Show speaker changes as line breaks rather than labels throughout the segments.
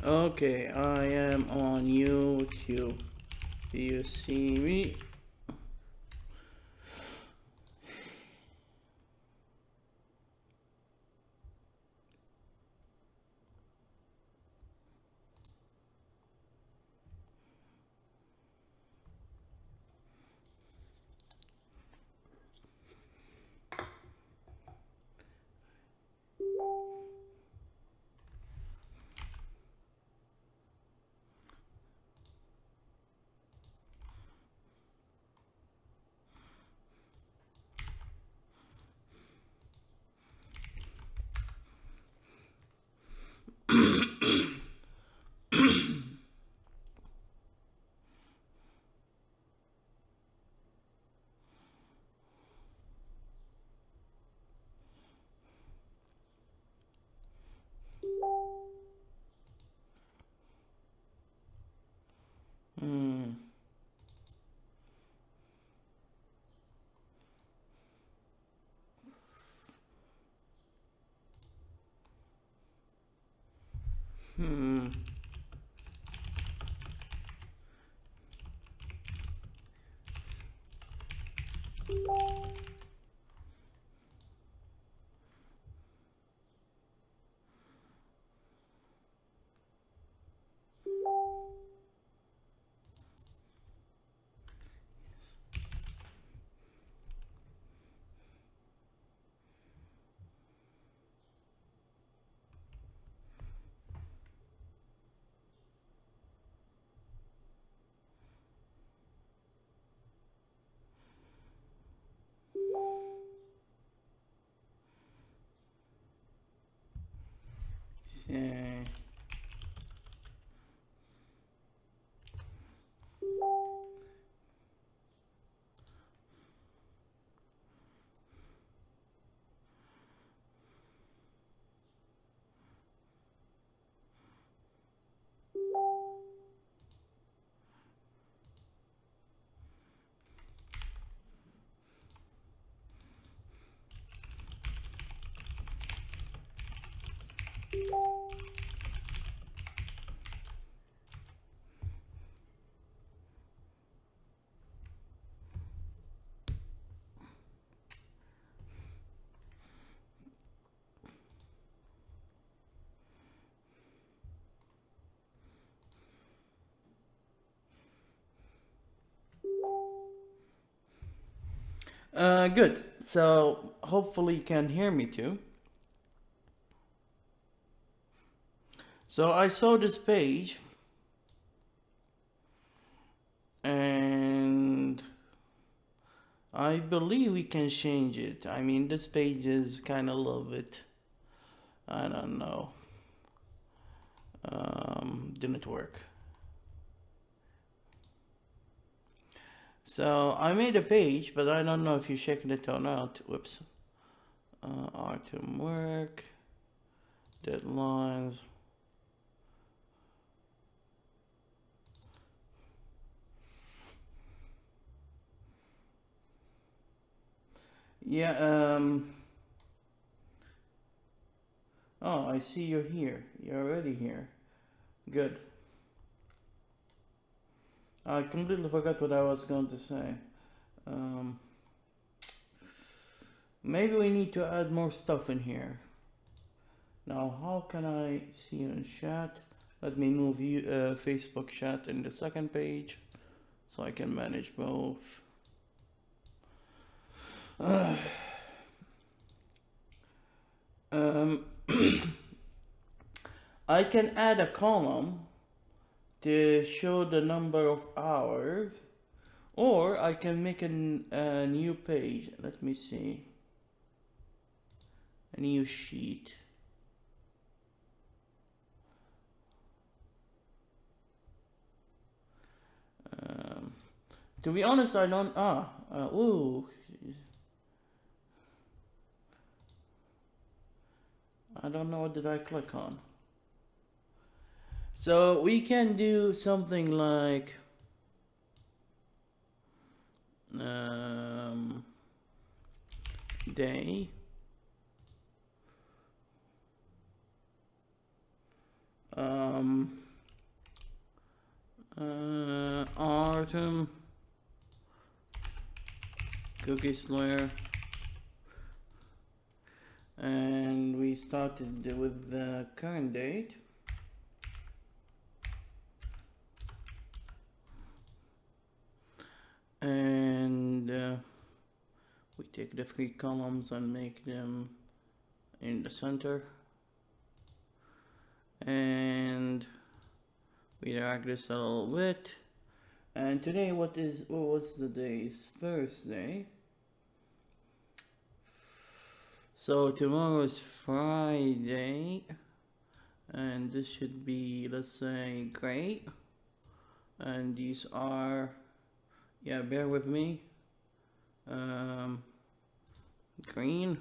Okay, I am on YouTube. Do you see me? Hmm. Hmm. Say. Good. So hopefully you can hear me too. So I saw this page and I believe we can change it. I mean, this page is kind of a little bit, I don't know, didn't work. So I made a page, but I don't know if you checked it or not. Whoops. Item work, deadlines. Yeah, oh, I see you're here. You're already here. Good. I completely forgot what I was going to say. Um, Maybe we need to add more stuff in here. Now, how can I see you in chat? Let me move you Facebook chat in the second page so I can manage both. Um, I can add a column to show the number of hours, or I can make a new page. Let me see. A new sheet. Um, to be honest, I don't. Ooh. I don't know what did I click on. So we can do something like day Autumn cookie slayer, and we started with the current date. And we take the 3 columns and make them in the center, and we drag this a little bit. And today, what was the day? It's Thursday. So tomorrow is Friday, and this should be, let's say, gray. And these are, yeah, bear with me, green.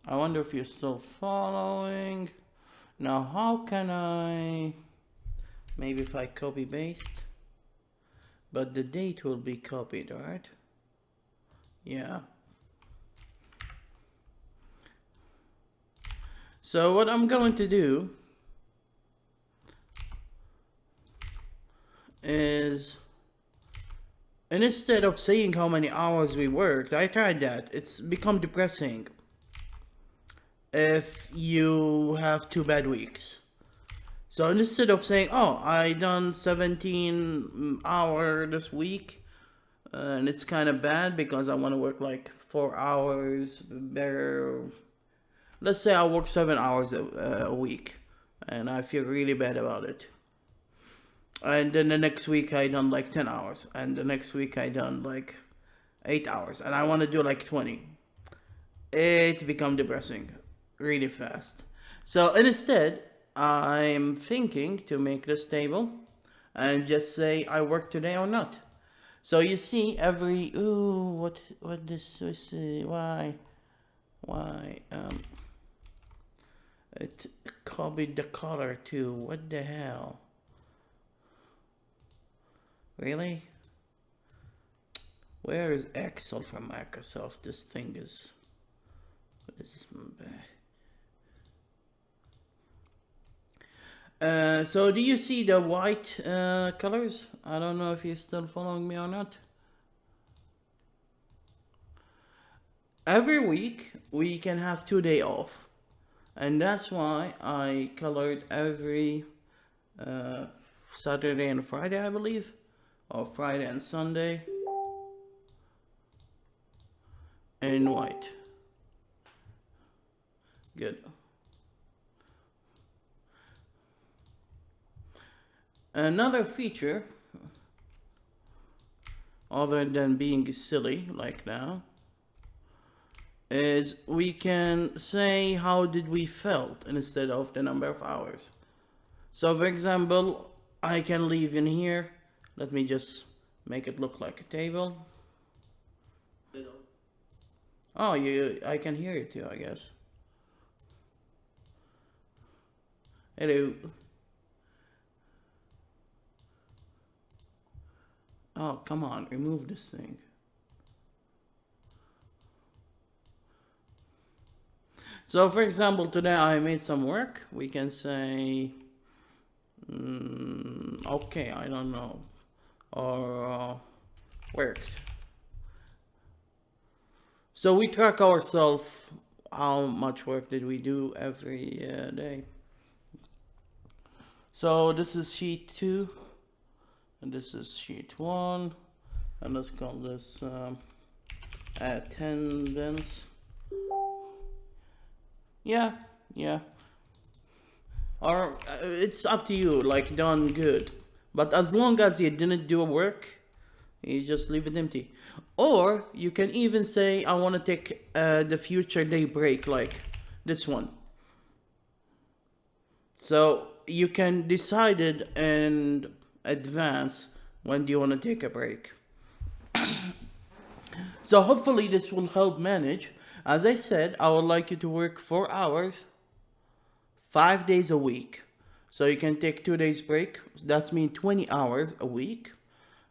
I wonder if you're still following. Now, how can I, maybe if I copy paste, but the date will be copied, right? Yeah. So what I'm going to do is, and instead of saying how many hours we worked, I tried that. It's become depressing if you have 2 bad weeks. So instead of saying, oh, I done 17 hours this week, and it's kind of bad because I want to work like 4 hours better. Let's say I work 7 hours a week, and I feel really bad about it. And then the next week I done like 10 hours, and the next week I done like 8 hours, and I want to do like 20. It become depressing really fast. So instead, I'm thinking to make this table and just say I work today or not. So you see every, what this is, why, it copied the color too, what the hell? Really? Where is Excel from Microsoft? This thing is, what is this? So do you see the white colors? I don't know if you're still following me or not. Every week we can have 2 days off, and that's why I colored every Saturday and Friday, I believe, or Friday and Sunday in white. Good. Another feature, other than being silly like now, is we can say how did we felt instead of the number of hours. So for example, I can leave in here. Let me just make it look like a table. Oh, I can hear you too, I guess. Hello. Oh, come on, remove this thing. So for example, today I made some work. We can say, okay, I don't know, or worked. So we track ourselves how much work did we do every day. So this is sheet 2, and this is sheet 1, and let's call this attendance. Yeah. Or it's up to you, like done good. But as long as you didn't do work, you just leave it empty. Or you can even say, I want to take the future day break, like this one. So you can decide it in advance when do you want to take a break. So hopefully this will help manage. As I said, I would like you to work 4 hours, 5 days a week. So you can take 2 days break. That's mean 20 hours a week.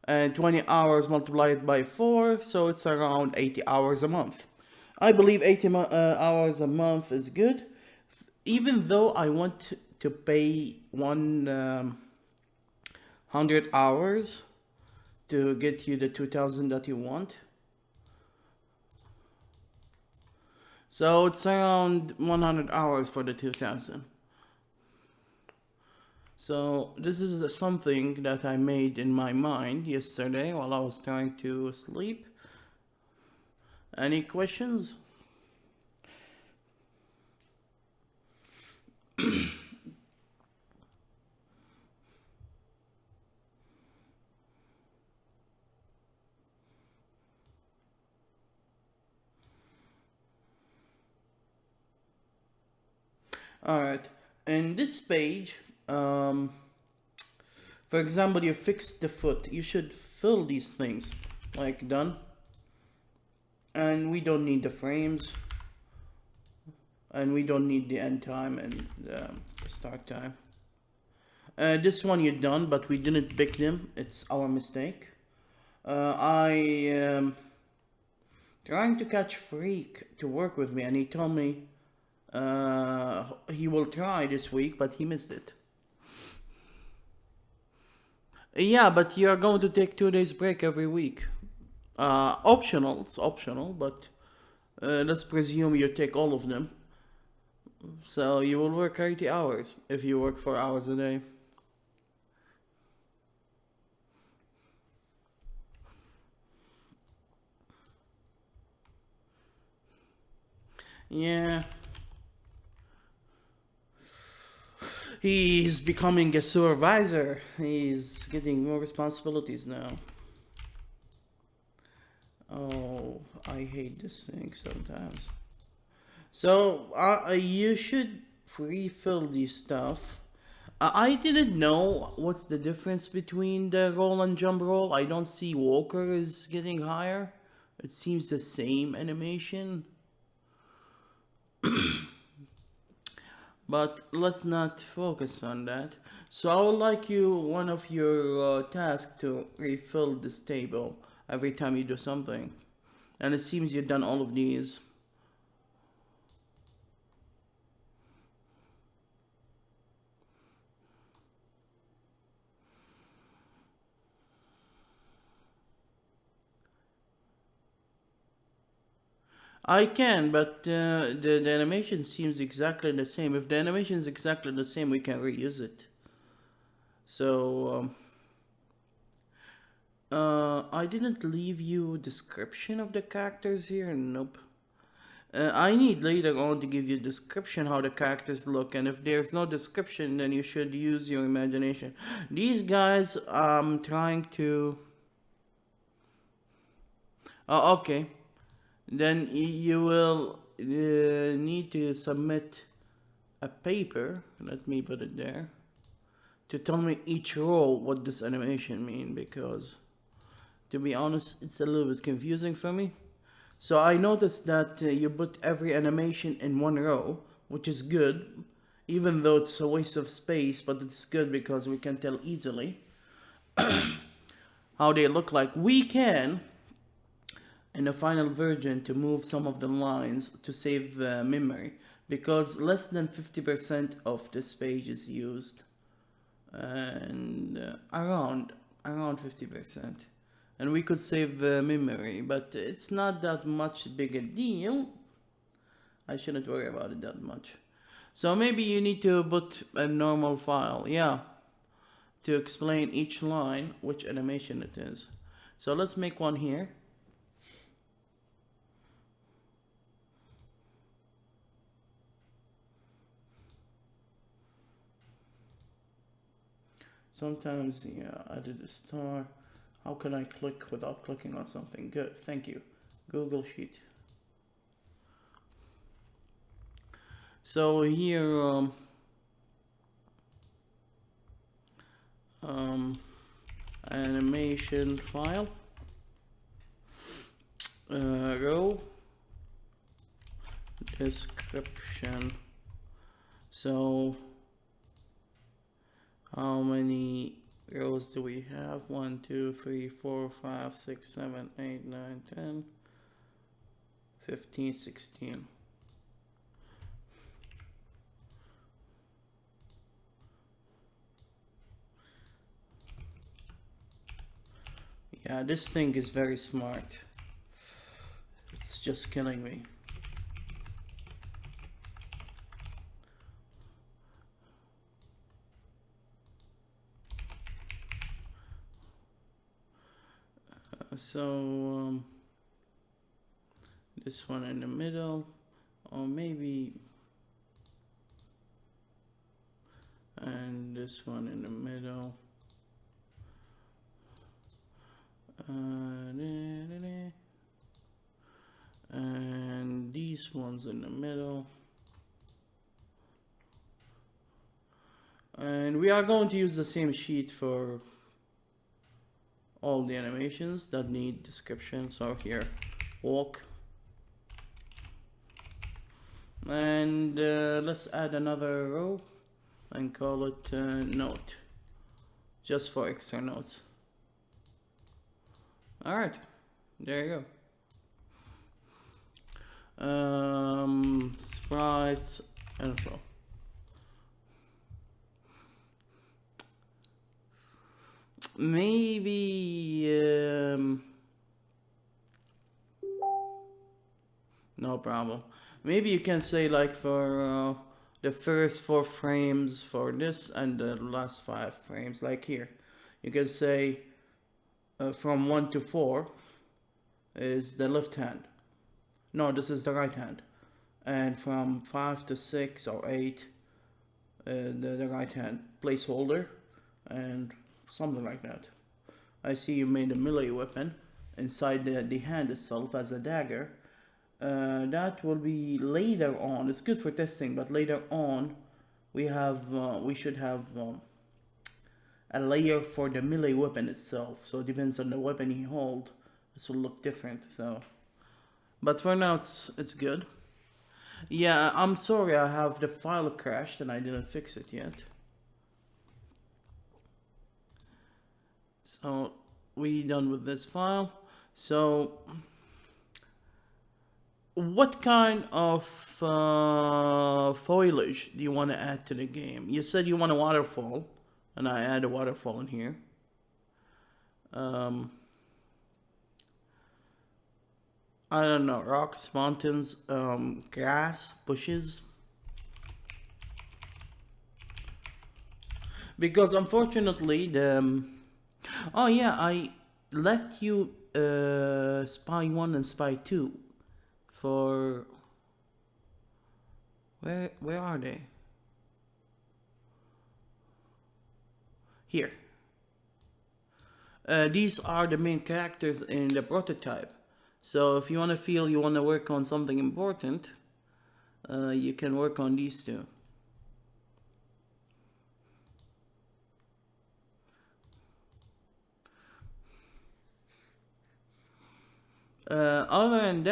And 20 hours multiplied by 4, so it's around 80 hours a month. I believe 80 hours a month is good, even though I want to pay 100 hours to get you the 2000 that you want. So it's around 100 hours for the 2000. So this is something that I made in my mind yesterday while I was trying to sleep. Any questions? Alright, in this page, for example, you fixed the foot. You should fill these things, like done. And we don't need the frames. And we don't need the end time and the start time. This one you're done, but we didn't pick them. It's our mistake. I am trying to catch Freak to work with me, and he told me he will try this week, but he missed it. Yeah, but you are going to take 2 days break every week. Optional, it's optional, but let's presume you take all of them. So you will work 80 hours if you work 4 hours a day. Yeah. He's becoming a supervisor. He's getting more responsibilities now. Oh, I hate this thing sometimes. So, you should refill these stuff. I didn't know what's the difference between the roll and jump roll. I don't see Walker is getting higher. It seems the same animation. But let's not focus on that. So I would like you, one of your tasks to refill this table every time you do something. And it seems you've done all of these. I can, but the animation seems exactly the same. If the animation is exactly the same, we can reuse it. So, I didn't leave you description of the characters here. Nope. I need later on to give you a description how the characters look, and if there's no description, then you should use your imagination. These guys, I'm trying to... Oh, okay. Then you will need to submit a paper, let me put it there, to tell me each row what this animation mean, because to be honest, it's a little bit confusing for me. So I noticed that you put every animation in one row, which is good, even though it's a waste of space, but it's good because we can tell easily how they look like. We can, in the final version, to move some of the lines to save memory, because less than 50% of this page is used, and around 50%. And we could save memory, but it's not that much big a deal. I shouldn't worry about it that much. So maybe you need to put a normal file, yeah, to explain each line which animation it is. So let's make one here. Sometimes, yeah, I did a star. How can I click without clicking on something? Good, thank you. Google Sheet. So here, animation file, row, description. So how many rows do we have? 1, 2, 3, 4, 5, 6, 7, 8, 9, 10. 15, 16. Yeah, this thing is very smart. It's just killing me. So this one in the middle, or maybe, and this one in the middle. And these ones in the middle. And we are going to use the same sheet for all the animations that need description. So here, walk. And let's add another row and call it note, just for extra notes. All right, there you go. Sprites info. Maybe no problem. Maybe you can say like for the first 4 frames for this and the last 5 frames, like here. You can say from 1 to 4 is the left hand. No, this is the right hand. And from 5 to 6 or 8, the right hand placeholder, and something like that. I see you made a melee weapon inside the hand itself as a dagger. That will be later on. It's good for testing, but later on we should have a layer for the melee weapon itself. So it depends on the weapon you hold. This will look different. So, but for now it's good. Yeah, I'm sorry, I have the file crashed and I didn't fix it yet. So we done with this file. So what kind of foliage do you want to add to the game? You said you want a waterfall, and I add a waterfall in here. I don't know, rocks, mountains, grass, bushes. Because unfortunately the oh yeah, I left you Spy 1 and Spy 2 for where are they? Here. These are the main characters in the prototype. So if you want to feel you want to work on something important, you can work on these two. Other than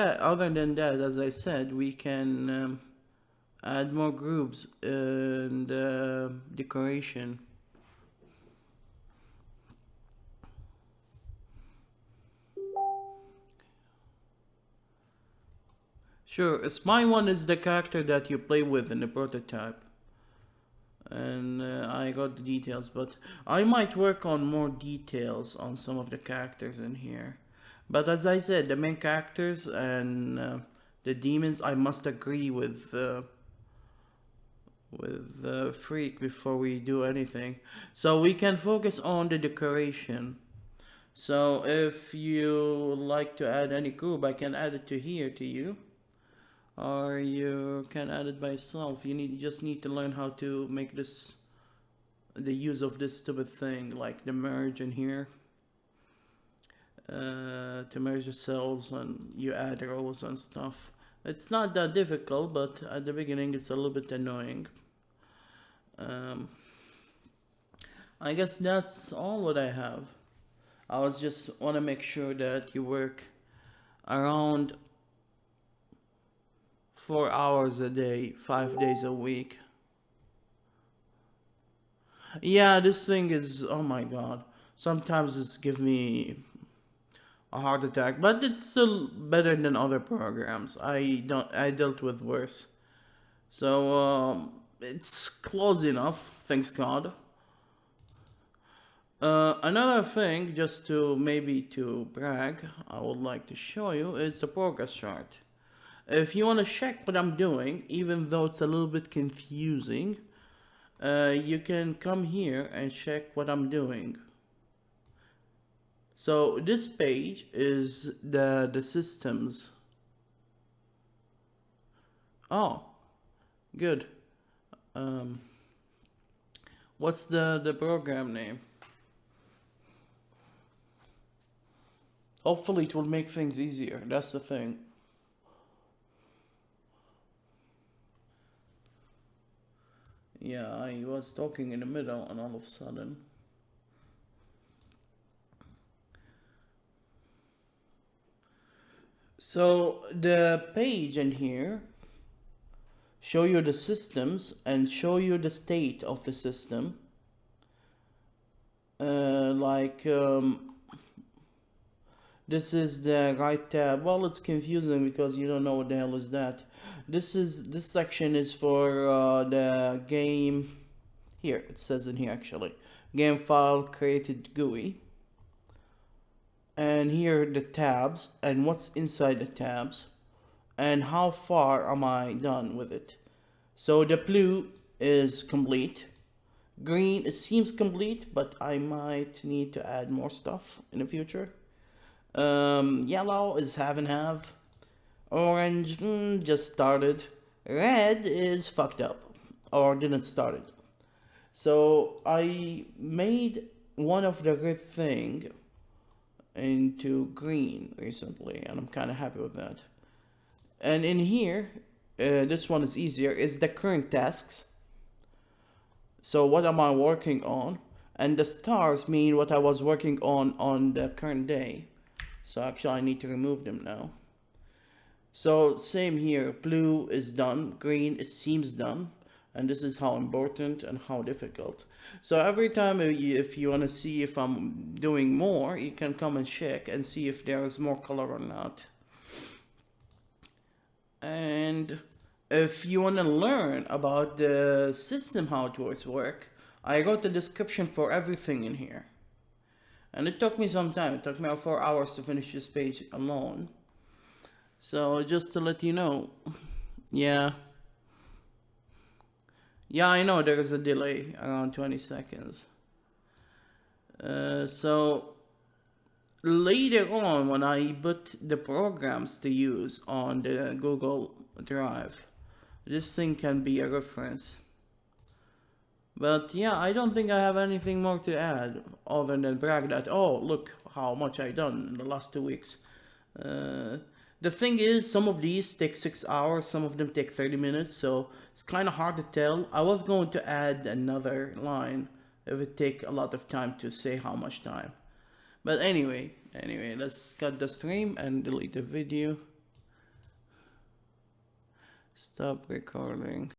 that, as I said, we can add more groups and decoration. Sure, Spy 1 is the character that you play with in the prototype. And I got the details, but I might work on more details on some of the characters in here. But as I said, the main characters and the demons, I must agree with Freak before we do anything. So we can focus on the decoration. So if you like to add any group, I can add it to here to you. Or you can add it by yourself. You just need to learn how to make this, the use of this stupid thing, like the merge in here. To merge the cells and you add rows and stuff. It's not that difficult, but at the beginning it's a little bit annoying. I guess that's all what I have. I was just want to make sure that you work around 4 hours a day, 5 days a week. Yeah, this thing is, oh my god. Sometimes it's give me a heart attack, but it's still better than other programs. I dealt with worse. So it's close enough, thanks God. Another thing, just to maybe to brag, I would like to show you is the progress chart. If you want to check what I'm doing, even though it's a little bit confusing, you can come here and check what I'm doing. So this page is the systems. Oh, good. Um, what's the program name? Hopefully it will make things easier. That's the thing. Yeah, I was talking in the middle and all of a sudden. So the page in here show you the systems and show you the state of the system. This is the right tab. Well, it's confusing because you don't know what the hell is that. This section is for the game. Here it says in here actually, game file created GUI. And here are the tabs and what's inside the tabs and how far am I done with it. So the blue is complete. Green, it seems complete, but I might need to add more stuff in the future. Yellow is half and half. Orange, just started. Red is fucked up, or didn't start it. So I made one of the red thing into green recently, and I'm kind of happy with that. And in here, this one is easier, is the current tasks. So what am I working on? And the stars mean what I was working on the current day. So actually I need to remove them now. So same here, blue is done, green it seems done, and this is how important and how difficult. So every time if you want to see if I'm doing more, you can come and check and see if there is more color or not. And if you want to learn about the system, how it works, I wrote the description for everything in here. And it took me some time. It took me about 4 hours to finish this page alone. So just to let you know, yeah. Yeah, I know there is a delay around 20 seconds. So later on, when I put the programs to use on the Google Drive, this thing can be a reference. But yeah, I don't think I have anything more to add other than brag that, oh, look how much I done in the last 2 weeks. The thing is, some of these take 6 hours, some of them take 30 minutes, so it's kind of hard to tell. I was going to add another line if it take a lot of time to say how much time. But anyway, let's cut the stream and delete the video. Stop recording.